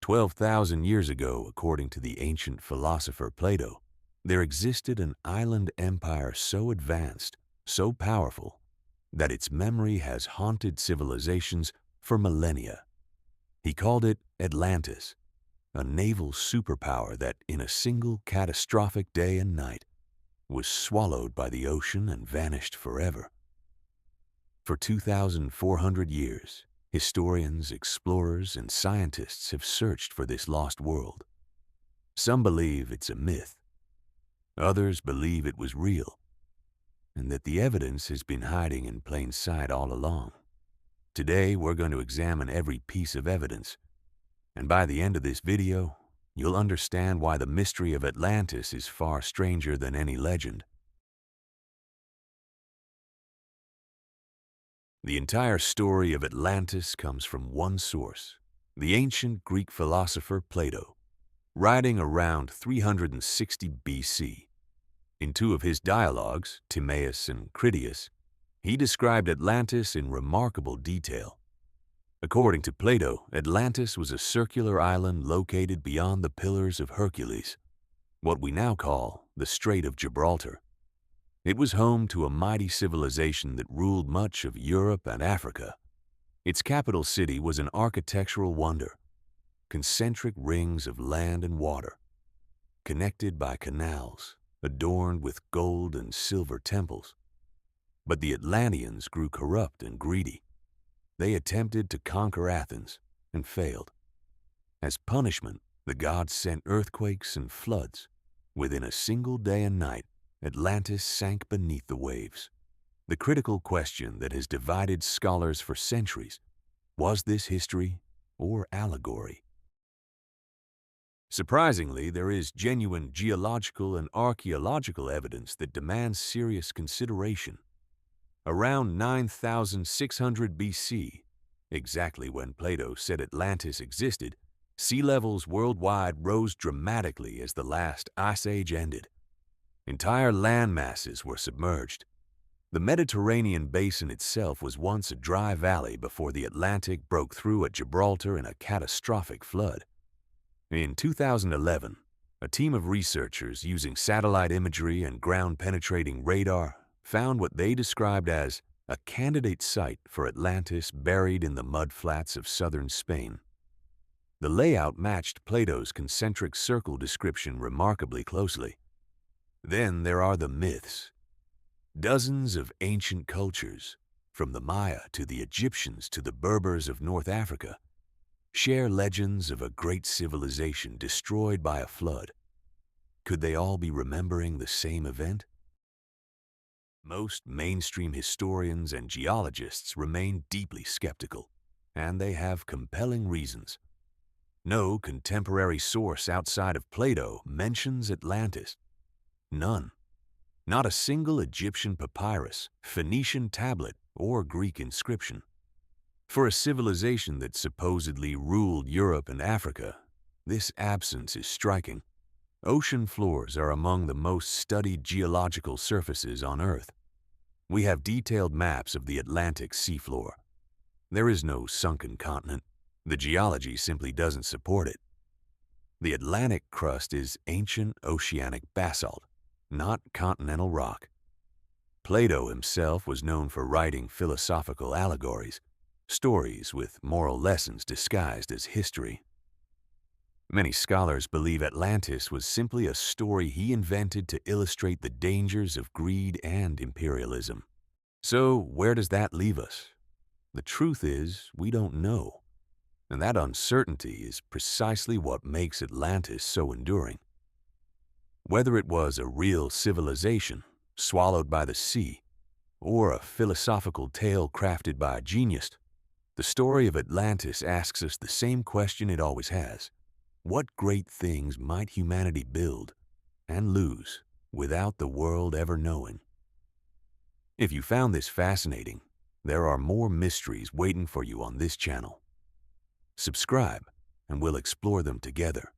12,000 years ago, according to the ancient philosopher Plato, there existed an island empire so advanced, so powerful, that its memory has haunted civilizations for millennia. He called it Atlantis, a naval superpower that, in a single catastrophic day and night, was swallowed by the ocean and vanished forever. For 2,400 years, historians, explorers, and scientists have searched for this lost world. Some believe it's a myth. Others believe it was real, and that the evidence has been hiding in plain sight all along. Today, we're going to examine every piece of evidence, and by the end of this video, you'll understand why the mystery of Atlantis is far stranger than any legend. The entire story of Atlantis comes from one source, the ancient Greek philosopher Plato, writing around 360 BC. In two of his dialogues, Timaeus and Critias, he described Atlantis in remarkable detail. According to Plato, Atlantis was a circular island located beyond the Pillars of Hercules, what we now call the Strait of Gibraltar. It was home to a mighty civilization that ruled much of Europe and Africa. Its capital city was an architectural wonder, concentric rings of land and water, connected by canals, adorned with gold and silver temples. But the Atlanteans grew corrupt and greedy. They attempted to conquer Athens and failed. As punishment, the gods sent earthquakes and floods. Within a single day and night, Atlantis sank beneath the waves. The critical question that has divided scholars for centuries: was this history or allegory? Surprisingly, there is genuine geological and archaeological evidence that demands serious consideration. Around 9,600 BC, exactly when Plato said Atlantis existed, sea levels worldwide rose dramatically as the last ice age ended. Entire land masses were submerged. The Mediterranean basin itself was once a dry valley before the Atlantic broke through at Gibraltar in a catastrophic flood. In 2011, a team of researchers using satellite imagery and ground-penetrating radar found what they described as a candidate site for Atlantis buried in the mudflats of southern Spain. The layout matched Plato's concentric circle description remarkably closely. Then there are the myths. Dozens of ancient cultures, from the Maya to the Egyptians to the Berbers of North Africa, share legends of a great civilization destroyed by a flood. Could they all be remembering the same event? Most mainstream historians and geologists remain deeply skeptical, and they have compelling reasons. No contemporary source outside of Plato mentions Atlantis. None. Not a single Egyptian papyrus, Phoenician tablet, or Greek inscription. For a civilization that supposedly ruled Europe and Africa, this absence is striking. Ocean floors are among the most studied geological surfaces on Earth. We have detailed maps of the Atlantic seafloor. There is no sunken continent. The geology simply doesn't support it. The Atlantic crust is ancient oceanic basalt, not continental rock. Plato himself was known for writing philosophical allegories, stories with moral lessons disguised as history. Many scholars believe Atlantis was simply a story he invented to illustrate the dangers of greed and imperialism. So, where does that leave us? The truth is, we don't know. And that uncertainty is precisely what makes Atlantis so enduring. Whether it was a real civilization, swallowed by the sea, or a philosophical tale crafted by a genius, the story of Atlantis asks us the same question it always has. What great things might humanity build and lose without the world ever knowing? If you found this fascinating, there are more mysteries waiting for you on this channel. Subscribe, and we'll explore them together.